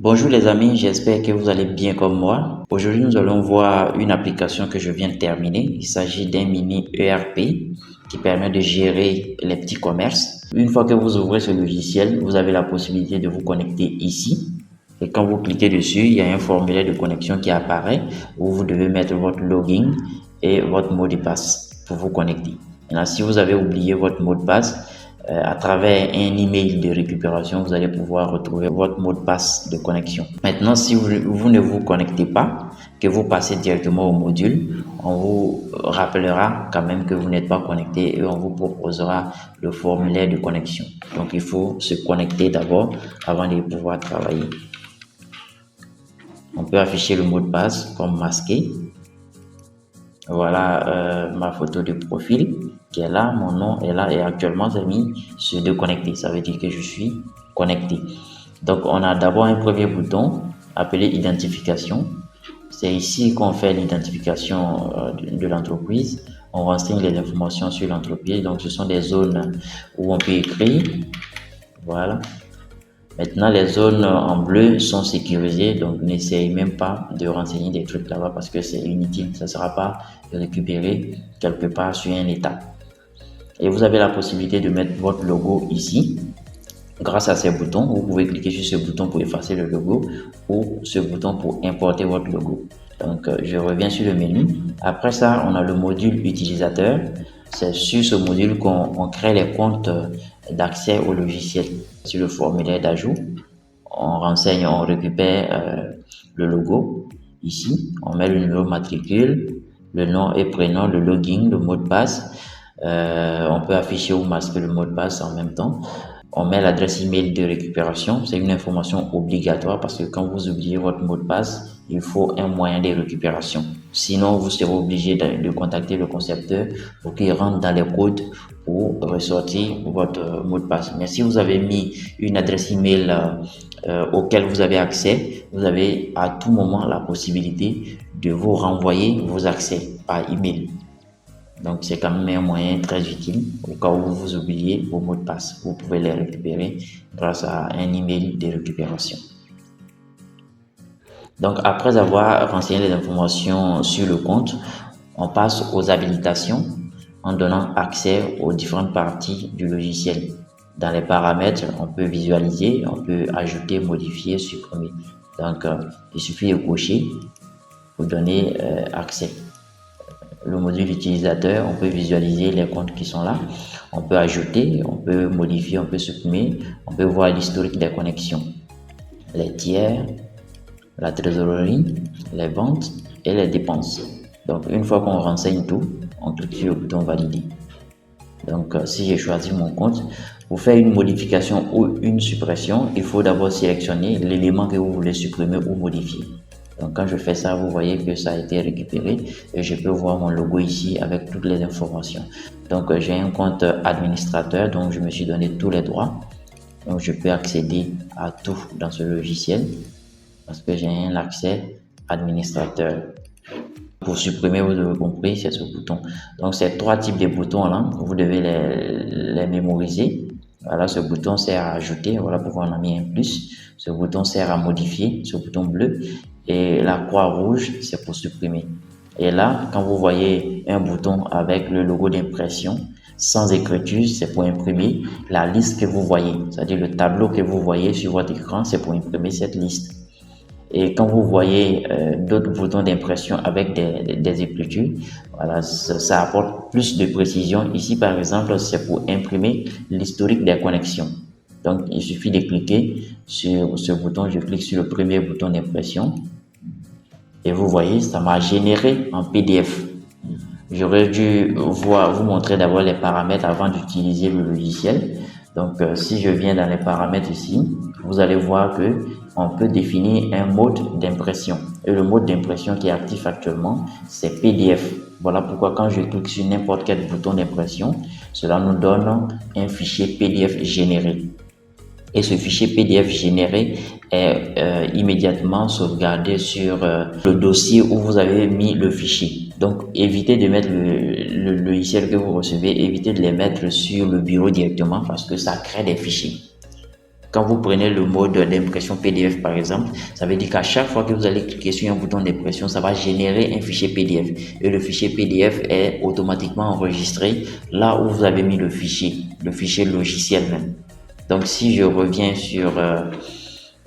Bonjour les amis, j'espère que vous allez bien comme moi. Aujourd'hui, nous allons voir une application que je viens de terminer. Il s'agit d'un mini ERP qui permet de gérer les petits commerces. Une fois que vous ouvrez ce logiciel, vous avez la possibilité de vous connecter ici. Et quand vous cliquez dessus, il y a un formulaire de connexion qui apparaît où vous devez mettre votre login et votre mot de passe pour vous connecter. Maintenant, si vous avez oublié votre mot de passe, à travers un email de récupération, vous allez pouvoir retrouver votre mot de passe de connexion. Maintenant, si vous ne vous connectez pas, que vous passez directement au module, on vous rappellera quand même que vous n'êtes pas connecté et on vous proposera le formulaire de connexion. Donc, il faut se connecter d'abord avant de pouvoir travailler. On peut afficher le mot de passe comme masqué. Voilà ma photo de profil qui est là, mon nom est là et actuellement j'ai mis sur de connecter. Ça veut dire que je suis connecté. Donc on a d'abord un premier bouton appelé identification. C'est ici qu'on fait l'identification de l'entreprise. On renseigne les informations sur l'entreprise. Donc ce sont des zones où on peut écrire. Voilà. Maintenant, les zones en bleu sont sécurisées, donc n'essayez même pas de renseigner des trucs là-bas parce que c'est inutile. Ça ne sera pas récupéré quelque part sur un état. Et vous avez la possibilité de mettre votre logo ici. Grâce à ces boutons, vous pouvez cliquer sur ce bouton pour effacer le logo ou ce bouton pour importer votre logo. Donc, je reviens sur le menu. Après ça, on a le module utilisateur. C'est sur ce module qu'on crée les comptes d'accès au logiciel. Sur le formulaire d'ajout, on renseigne, on récupère le logo. Ici, on met le numéro matricule, le nom et prénom, le login, le mot de passe. On peut afficher ou masquer le mot de passe en même temps. On met l'adresse email de récupération. C'est une information obligatoire parce que quand vous oubliez votre mot de passe, il faut un moyen de récupération. Sinon, vous serez obligé de contacter le concepteur pour qu'il rentre dans les codes pour ressortir votre mot de passe. Mais si vous avez mis une adresse email auquel vous avez accès, vous avez à tout moment la possibilité de vous renvoyer vos accès par email. Donc, c'est quand même un moyen très utile au cas où vous oubliez vos mots de passe. Vous pouvez les récupérer grâce à un email de récupération. Donc, après avoir renseigné les informations sur le compte, on passe aux habilitations en donnant accès aux différentes parties du logiciel. Dans les paramètres, on peut visualiser, on peut ajouter, modifier, supprimer. Donc, il suffit de cocher pour donner accès. Le module utilisateur, on peut visualiser les comptes qui sont là. On peut ajouter, on peut modifier, on peut supprimer. On peut voir l'historique des connexions, les tiers, la trésorerie, les ventes et les dépenses. Donc, une fois qu'on renseigne tout, on clique sur le bouton valider. Donc, si j'ai choisi mon compte, pour faire une modification ou une suppression, il faut d'abord sélectionner l'élément que vous voulez supprimer ou modifier. Donc, quand je fais ça, vous voyez que ça a été récupéré et je peux voir mon logo ici avec toutes les informations. Donc, j'ai un compte administrateur, donc je me suis donné tous les droits. Donc, je peux accéder à tout dans ce logiciel parce que j'ai un accès administrateur. Pour supprimer, vous avez compris, c'est ce bouton. Donc, ces trois types de boutons-là, vous devez les mémoriser. Voilà, ce bouton sert à ajouter. Voilà pourquoi on a mis un plus. Ce bouton sert à modifier, ce bouton bleu. Et la croix rouge, c'est pour supprimer. Et là, quand vous voyez un bouton avec le logo d'impression, sans écriture, c'est pour imprimer la liste que vous voyez. C'est-à-dire le tableau que vous voyez sur votre écran, c'est pour imprimer cette liste. Et quand vous voyez d'autres boutons d'impression avec des écritures, voilà, ça apporte plus de précision. Ici, par exemple, c'est pour imprimer l'historique des connexions. Donc, il suffit de cliquer sur ce bouton. Je clique sur le premier bouton d'impression. Et vous voyez, ça m'a généré en PDF. J'aurais dû vous montrer d'abord les paramètres avant d'utiliser le logiciel. Donc, si je viens dans les paramètres ici, vous allez voir que on peut définir un mode d'impression. Et le mode d'impression qui est actif actuellement, c'est PDF. Voilà pourquoi quand je clique sur n'importe quel bouton d'impression, cela nous donne un fichier PDF généré. Et ce fichier PDF généré est immédiatement sauvegardé sur le dossier où vous avez mis le fichier. Donc, évitez de mettre le logiciel que vous recevez, évitez de les mettre sur le bureau directement parce que ça crée des fichiers. Quand vous prenez le mode d'impression PDF par exemple, ça veut dire qu'à chaque fois que vous allez cliquer sur un bouton d'impression, ça va générer un fichier PDF. Et le fichier PDF est automatiquement enregistré là où vous avez mis le fichier logiciel même. Donc si je reviens sur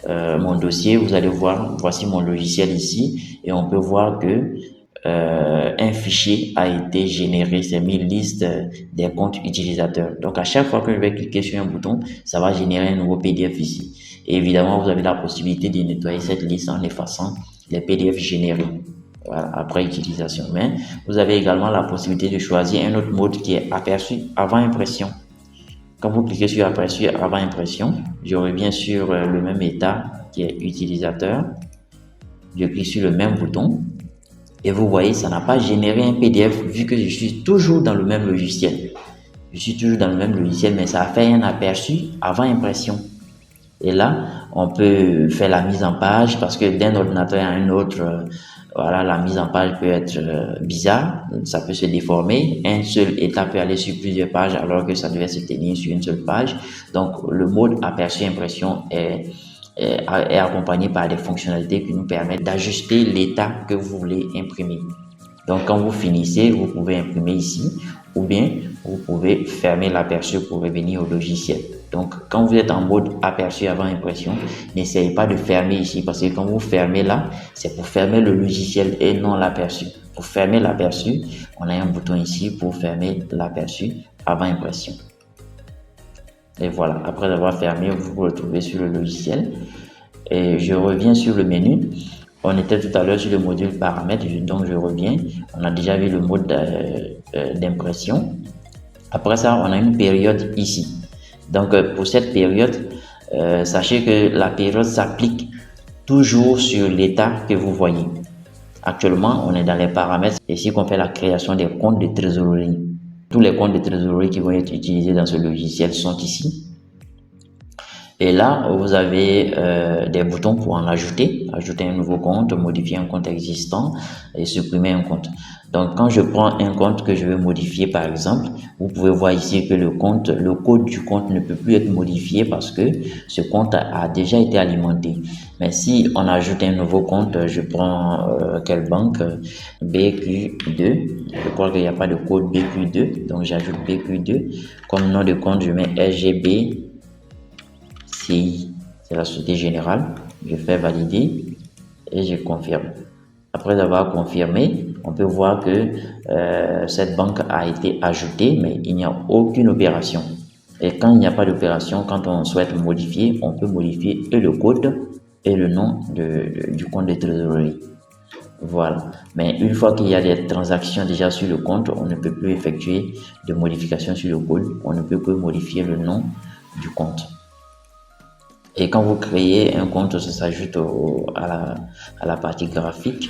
mon dossier, vous allez voir, voici mon logiciel ici, et on peut voir que un fichier a été généré, c'est mis liste des comptes utilisateurs. Donc à chaque fois que je vais cliquer sur un bouton, ça va générer un nouveau PDF ici. Et évidemment, vous avez la possibilité de nettoyer cette liste en effaçant les PDF générés, voilà, après utilisation. Mais vous avez également la possibilité de choisir un autre mode qui est aperçu avant impression. Quand vous cliquez sur aperçu avant impression, je reviens sur le même état qui est utilisateur. Je clique sur le même bouton. Et vous voyez, ça n'a pas généré un PDF vu que je suis toujours dans le même logiciel. Je suis toujours dans le même logiciel, mais ça a fait un aperçu avant impression. Et là, on peut faire la mise en page parce que d'un ordinateur à un autre, voilà, la mise en page peut être bizarre, ça peut se déformer. Un seul état peut aller sur plusieurs pages alors que ça devait se tenir sur une seule page. Donc, le mode aperçu impression est accompagné par des fonctionnalités qui nous permettent d'ajuster l'état que vous voulez imprimer. Donc, quand vous finissez, vous pouvez imprimer ici ou bien vous pouvez fermer l'aperçu pour revenir au logiciel. Donc, quand vous êtes en mode aperçu avant impression, n'essayez pas de fermer ici parce que quand vous fermez là, c'est pour fermer le logiciel et non l'aperçu. Pour fermer l'aperçu, on a un bouton ici pour fermer l'aperçu avant impression. Et voilà, après avoir fermé, vous vous retrouvez sur le logiciel. Et je reviens sur le menu. On était tout à l'heure sur le module paramètres, donc je reviens. On a déjà vu le mode d'impression. Après ça, on a une période ici. Donc pour cette période, sachez que la période s'applique toujours sur l'état que vous voyez. Actuellement, on est dans les paramètres. Ici qu'on fait la création des comptes de trésorerie. Tous les comptes de trésorerie qui vont être utilisés dans ce logiciel sont ici. Et là, vous avez des boutons pour en ajouter un nouveau compte, modifier un compte existant et supprimer un compte. Donc, quand je prends un compte que je veux modifier, par exemple, vous pouvez voir ici que le code du compte ne peut plus être modifié parce que ce compte a déjà été alimenté. Mais si on ajoute un nouveau compte, je prends quelle banque? BQ2. Je crois qu'il n'y a pas de code BQ2, donc j'ajoute BQ2. Comme nom de compte, je mets SGB. CI, c'est la Société Générale. Je fais valider et je confirme. Après avoir confirmé, on peut voir que cette banque a été ajoutée, mais il n'y a aucune opération. Et quand il n'y a pas d'opération, quand on souhaite modifier, on peut modifier et le code et le nom du compte de trésorerie. Voilà. Mais une fois qu'il y a des transactions déjà sur le compte, on ne peut plus effectuer de modifications sur le code. On ne peut que modifier le nom du compte. Et quand vous créez un compte, ça s'ajoute à la partie graphique.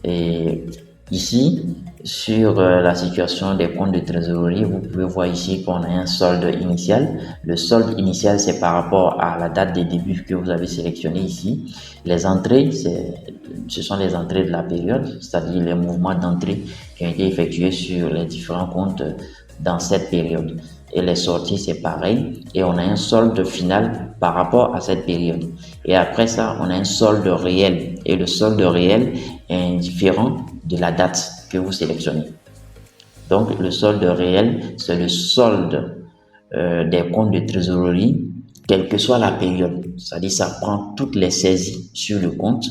Et ici, sur la situation des comptes de trésorerie, vous pouvez voir ici qu'on a un solde initial. Le solde initial, c'est par rapport à la date de début que vous avez sélectionné ici. Les entrées, ce sont les entrées de la période, c'est-à-dire les mouvements d'entrée qui ont été effectués sur les différents comptes dans cette période. Et les sorties, c'est pareil. Et on a un solde final par rapport à cette période. Et après ça, on a un solde réel. Et le solde réel est indifférent de la date que vous sélectionnez. Donc, le solde réel, c'est le solde des comptes de trésorerie, quelle que soit la période. C'est-à-dire, ça prend toutes les saisies sur le compte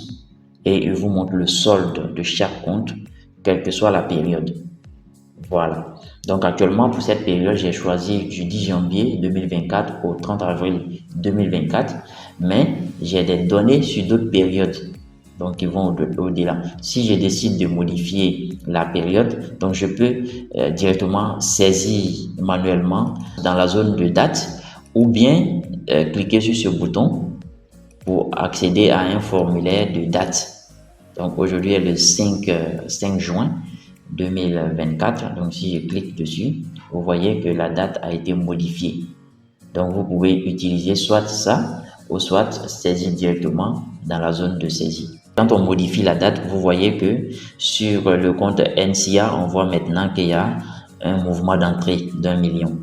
et il vous montre le solde de chaque compte, quelle que soit la période. Voilà. Donc actuellement pour cette période, j'ai choisi du 10 janvier 2024 au 30 avril 2024, mais j'ai des données sur d'autres périodes, donc qui vont au-delà. Si je décide de modifier la période, donc je peux directement saisir manuellement dans la zone de date ou bien cliquer sur ce bouton pour accéder à un formulaire de date. Donc aujourd'hui est le 5 juin 2024. Donc si je clique dessus, vous voyez que la date a été modifiée. Donc vous pouvez utiliser soit ça ou soit saisir directement dans la zone de saisie. Quand on modifie la date, vous voyez que sur le compte NCA, on voit maintenant qu'il y a un mouvement d'entrée d'1 million.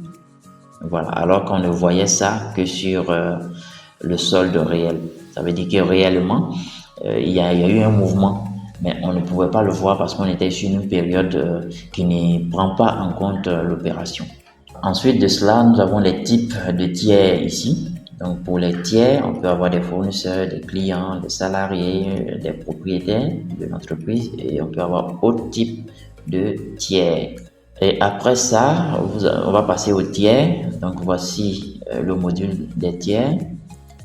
Voilà, alors qu'on ne voyait ça que sur le solde réel. Ça veut dire que réellement, il y a eu un mouvement, mais on ne pouvait pas le voir parce qu'on était sur une période qui ne prend pas en compte l'opération. Ensuite de cela, nous avons les types de tiers ici. Donc pour les tiers, on peut avoir des fournisseurs, des clients, des salariés, des propriétaires de l'entreprise et on peut avoir autre type de tiers. Et après ça, on va passer au tiers. Donc voici le module des tiers.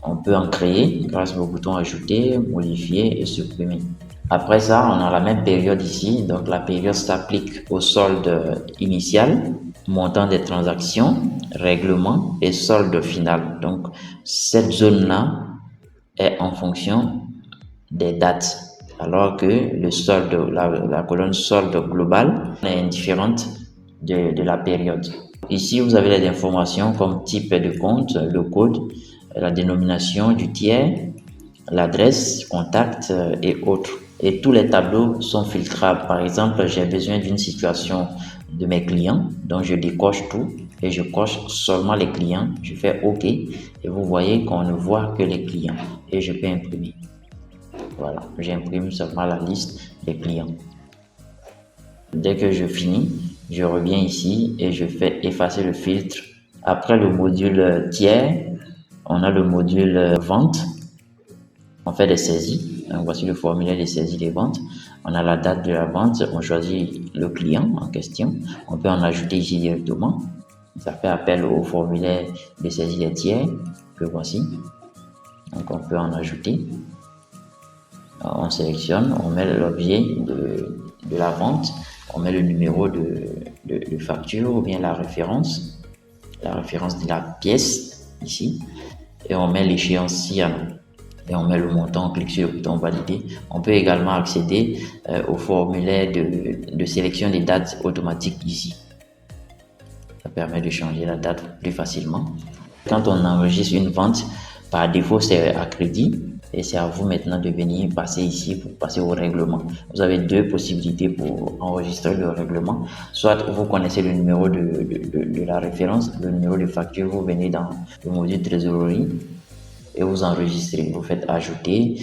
On peut en créer grâce au bouton ajouter, modifier et supprimer. Après ça, on a la même période ici. Donc la période s'applique au solde initial, montant des transactions, règlement et solde final. Donc cette zone-là est en fonction des dates, alors que le solde, la colonne solde globale est indifférente de la période. Ici, vous avez les informations comme type de compte, le code, la dénomination du tiers, l'adresse, contact et autres. Et tous les tableaux sont filtrables. Par exemple, j'ai besoin d'une situation de mes clients, donc je décoche tout et je coche seulement les clients. Je fais OK et vous voyez qu'on ne voit que les clients et je peux imprimer. Voilà, j'imprime seulement la liste des clients. Dès que je finis, je reviens ici et je fais effacer le filtre. Après le module tiers, on a le module vente. On fait des saisies. Donc, voici le formulaire des saisies des ventes. On a la date de la vente. On choisit le client en question. On peut en ajouter ici directement. Ça fait appel au formulaire des saisies des tiers que voici. Donc, on peut en ajouter. On sélectionne, on met l'objet de la vente, on met le numéro de facture ou bien la référence de la pièce ici, et on met l'échéancier et on met le montant, on clique sur le bouton valider. On peut également accéder au formulaire de sélection des dates automatiques ici. Ça permet de changer la date plus facilement. Quand on enregistre une vente, par défaut c'est à crédit. Et c'est à vous maintenant de venir passer ici pour passer au règlement. Vous avez deux possibilités pour enregistrer le règlement. Soit vous connaissez le numéro de la référence, le numéro de facture, vous venez dans le module trésorerie et vous enregistrez. Vous faites ajouter.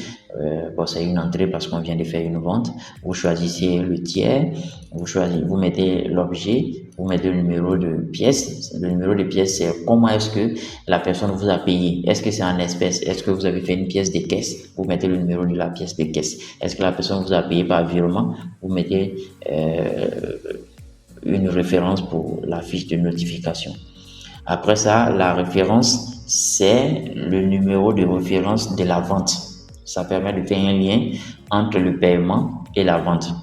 Bon, c'est une entrée parce qu'on vient de faire une vente. Vous choisissez le tiers. Vous mettez l'objet. Vous mettez le numéro de pièce. Le numéro de pièce, c'est comment est-ce que la personne vous a payé. Est-ce que c'est en espèces? Est-ce que vous avez fait une pièce de caisse? Vous mettez le numéro de la pièce de caisse. Est-ce que la personne vous a payé par virement? Vous mettez une référence pour la fiche de notification. Après ça, la référence, c'est le numéro de référence de la vente. Ça permet de faire un lien entre le paiement et la vente.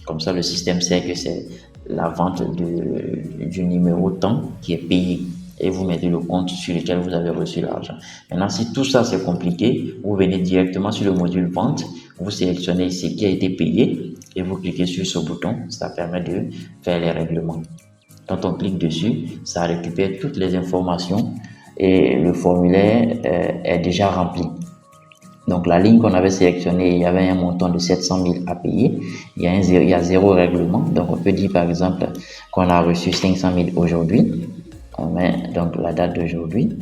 Comme ça, le système sait que c'est la vente du numéro temps qui est payé. Et vous mettez le compte sur lequel vous avez reçu l'argent. Maintenant, si tout ça c'est compliqué, vous venez directement sur le module vente, vous sélectionnez ce qui a été payé et vous cliquez sur ce bouton. Ça permet de faire les règlements. Quand on clique dessus, ça récupère toutes les informations et le formulaire est déjà rempli. Donc la ligne qu'on avait sélectionnée, il y avait un montant de 700 000 à payer. Il y a zéro règlement. Donc on peut dire par exemple qu'on a reçu 500 000 aujourd'hui. On met donc la date d'aujourd'hui.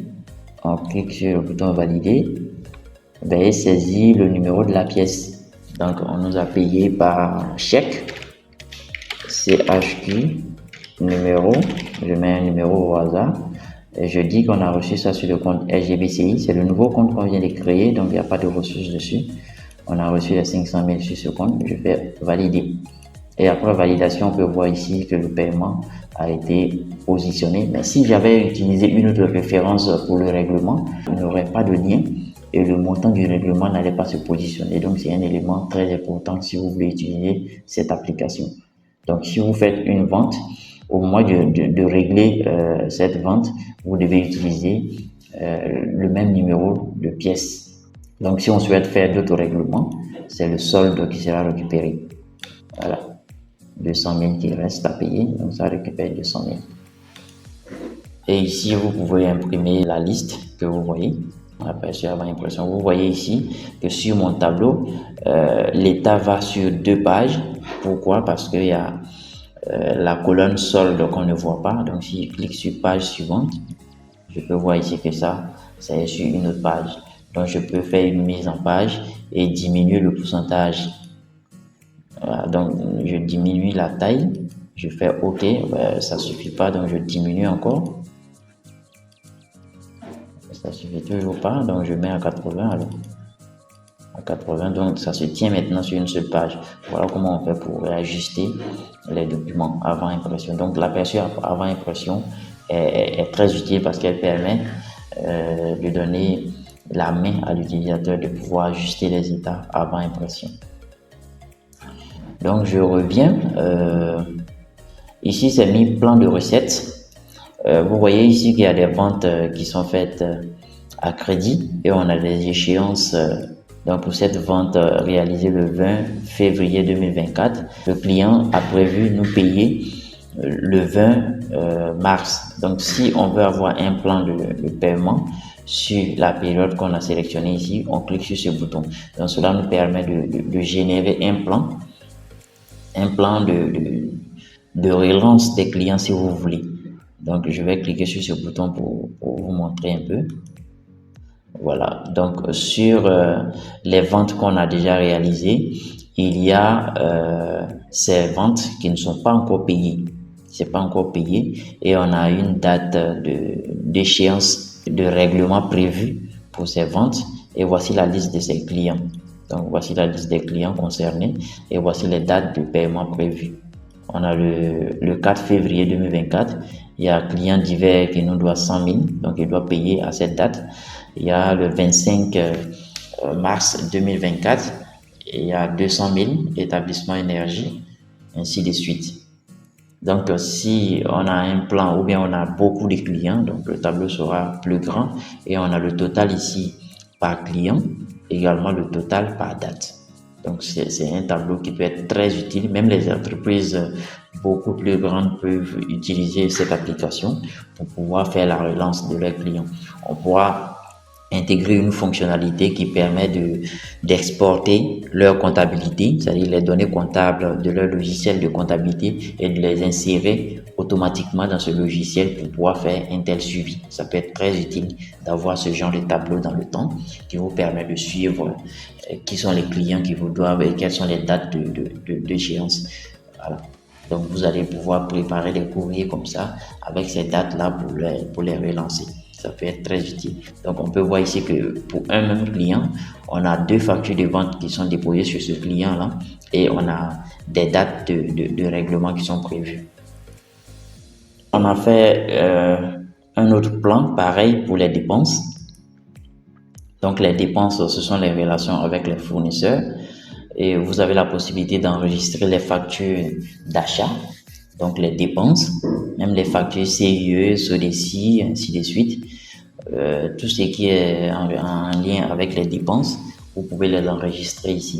On clique sur le bouton valider. Veuillez saisir le numéro de la pièce. Donc on nous a payé par chèque. CHQ numéro. Je mets un numéro au hasard. Et je dis qu'on a reçu ça sur le compte SGBCI. C'est le nouveau compte qu'on vient de créer, donc il n'y a pas de ressources dessus. On a reçu les 500 000 sur ce compte. Je fais valider. Et après validation, on peut voir ici que le paiement a été positionné. Mais si j'avais utilisé une autre référence pour le règlement, il n'y aurait pas de lien et le montant du règlement n'allait pas se positionner. Donc c'est un élément très important si vous voulez utiliser cette application. Donc si vous faites une vente, au moment de régler cette vente, vous devez utiliser le même numéro de pièce. Donc si on souhaite faire d'autres règlements, c'est le solde qui sera récupéré. Voilà, 200 000 qui reste à payer, donc ça récupère 200 000. Et ici, vous pouvez imprimer la liste que vous voyez. Aperçu avant impression. Vous voyez ici que sur mon tableau, l'état va sur 2 pages. Pourquoi? Parce qu'il y a la colonne solde qu'on ne voit pas. Donc si je clique sur page suivante, je peux voir ici que ça, c'est sur une autre page. Donc, je peux faire une mise en page et diminuer le pourcentage. Voilà, donc, je diminue la taille. Je fais OK. Ça suffit pas, donc je diminue encore. Ça suffit toujours pas, donc je mets à 80 alors. À 80, donc ça se tient maintenant sur une seule page. Voilà comment on fait pour réajuster les documents avant impression. Donc, l'aperçu avant impression est très utile parce qu'elle permet de donner la main à l'utilisateur de pouvoir ajuster les états avant impression. Donc, je reviens. Ici, c'est mis plan de recettes. Vous voyez ici qu'il y a des ventes qui sont faites à crédit et on a des échéances. Donc, pour cette vente réalisée le 20 février 2024, le client a prévu nous payer le 20 mars. Donc, si on veut avoir un plan de paiement sur la période qu'on a sélectionnée ici, on clique sur ce bouton. Donc, cela nous permet de générer un plan de relance des clients si vous voulez. Donc, je vais cliquer sur ce bouton pour vous montrer un peu. Voilà, donc sur les ventes qu'on a déjà réalisées, il y a ces ventes qui ne sont pas encore payées. C'est pas encore payé et on a une date d'échéance de règlement prévue pour ces ventes et voici la liste de ces clients. Donc voici la liste des clients concernés et voici les dates de paiement prévues. On a le 4 février 2024, il y a un client divers qui nous doit 100 000, donc il doit payer à cette date. Il y a le 25 mars 2024, il y a 200 000 établissements énergie, ainsi de suite. Donc, si on a un plan ou bien on a beaucoup de clients, donc le tableau sera plus grand et on a le total ici par client, également le total par date. Donc, c'est un tableau qui peut être très utile. Même les entreprises beaucoup plus grandes peuvent utiliser cette application pour pouvoir faire la relance de leurs clients. On pourra intégrer une fonctionnalité qui permet d'exporter leur comptabilité, c'est-à-dire les données comptables de leur logiciel de comptabilité et de les insérer automatiquement dans ce logiciel pour pouvoir faire un tel suivi. Ça peut être très utile d'avoir ce genre de tableau dans le temps qui vous permet de suivre qui sont les clients qui vous doivent et quelles sont les dates d'échéance. Voilà. Donc vous allez pouvoir préparer des courriers comme ça avec ces dates-là pour les relancer. Ça peut être très utile. Donc, on peut voir ici que pour un même client, on a 2 factures de vente qui sont déposées sur ce client-là et on a des dates de règlement qui sont prévues. On a fait un autre plan, pareil pour les dépenses. Donc, les dépenses, ce sont les relations avec les fournisseurs et vous avez la possibilité d'enregistrer les factures d'achat. Donc les dépenses, même les factures CIE, SODECI, ainsi de suite, tout ce qui est en lien avec les dépenses, vous pouvez les enregistrer ici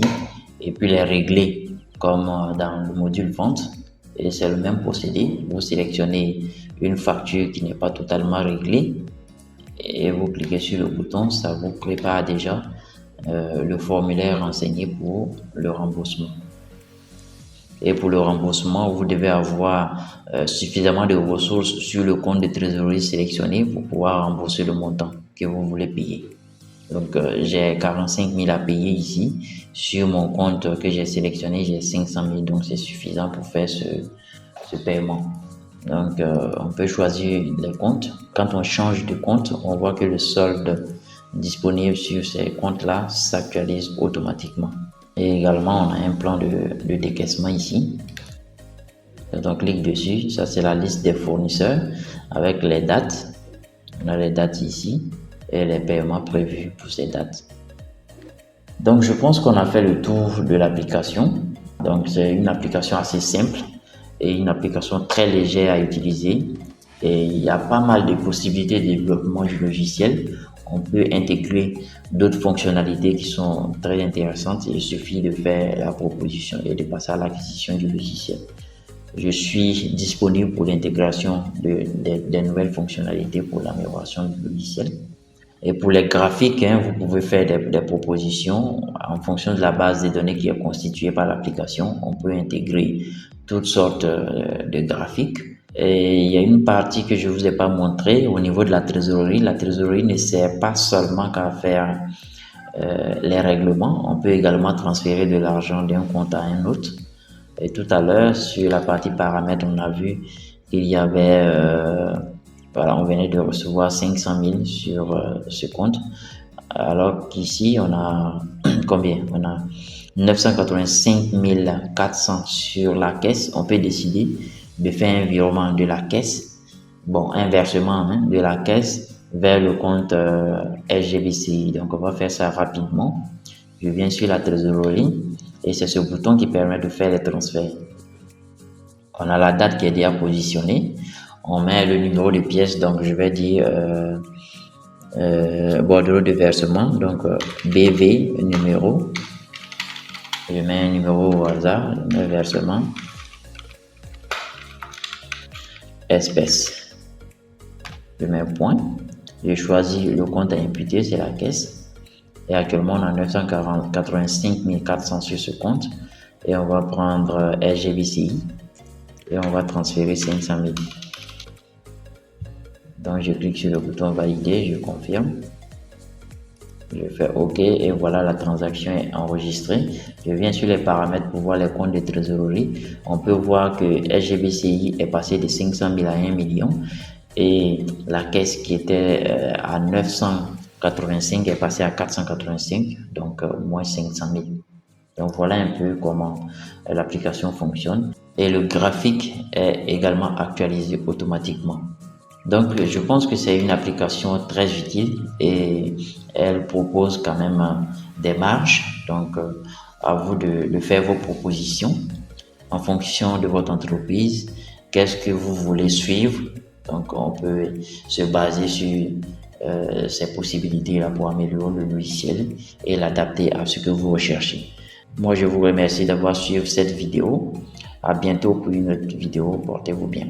et puis les régler comme dans le module vente. Et c'est le même procédé. Vous sélectionnez une facture qui n'est pas totalement réglée et vous cliquez sur le bouton, ça vous prépare déjà le formulaire renseigné pour le remboursement. Et pour le remboursement, vous devez avoir suffisamment de ressources sur le compte de trésorerie sélectionné pour pouvoir rembourser le montant que vous voulez payer. Donc, j'ai 45 000 à payer ici. Sur mon compte que j'ai sélectionné, j'ai 500 000. Donc, c'est suffisant pour faire ce paiement. Donc, on peut choisir les comptes. Quand on change de compte, on voit que le solde disponible sur ces comptes-là s'actualise automatiquement. Et également, on a un plan de décaissement ici. Donc, on clique dessus. Ça, c'est la liste des fournisseurs avec les dates. On a les dates ici et les paiements prévus pour ces dates. Donc, je pense qu'on a fait le tour de l'application. Donc, c'est une application assez simple et une application très légère à utiliser. Et il y a pas mal de possibilités de développement du logiciel. On peut intégrer d'autres fonctionnalités qui sont très intéressantes. Il suffit de faire la proposition et de passer à l'acquisition du logiciel. Je suis disponible pour l'intégration des nouvelles fonctionnalités pour l'amélioration du logiciel. Et pour les graphiques, vous pouvez faire des propositions en fonction de la base de données qui est constituée par l'application. On peut intégrer toutes sortes de graphiques Et il y a une partie que je vous ai pas montré au niveau de la trésorerie. La trésorerie ne sert pas seulement qu'à faire les règlements. On peut également transférer de l'argent d'un compte à un autre. Et tout à l'heure, sur la partie paramètres, on a vu qu'il y avait, voilà, on venait de recevoir 500 000 sur ce compte. Alors qu'ici, on a combien? On a 985 400 sur la caisse. On peut décider de faire un virement de la caisse, bon, un versement hein, de la caisse vers le compte SGBCI. Donc, on va faire ça rapidement. Je viens sur la trésorerie et c'est ce bouton qui permet de faire les transferts. On a la date qui est déjà positionnée. On met le numéro de pièce, donc je vais dire bordereau de versement, donc BV numéro. Je mets un numéro au hasard, je mets versement, espèce. Je mets point. Je choisis le compte à imputer, c'est la caisse. Et actuellement, on a 985 400 sur ce compte. Et on va prendre SGBCI et on va transférer 500 000. Donc, je clique sur le bouton valider, je confirme. Je fais OK et voilà, la transaction est enregistrée. Je viens sur les paramètres pour voir les comptes de trésorerie. On peut voir que SGBCI est passé de 500 000 à 1 million et la caisse qui était à 985 est passée à 485, donc moins 500 000. Donc voilà un peu comment l'application fonctionne et le graphique est également actualisé automatiquement. Donc je pense que c'est une application très utile et elle propose quand même des marges. Donc à vous de faire vos propositions en fonction de votre entreprise. Qu'est-ce que vous voulez suivre? Donc on peut se baser sur ces possibilités-là pour améliorer le logiciel et l'adapter à ce que vous recherchez. Moi, je vous remercie d'avoir suivi cette vidéo. À bientôt pour une autre vidéo. Portez-vous bien.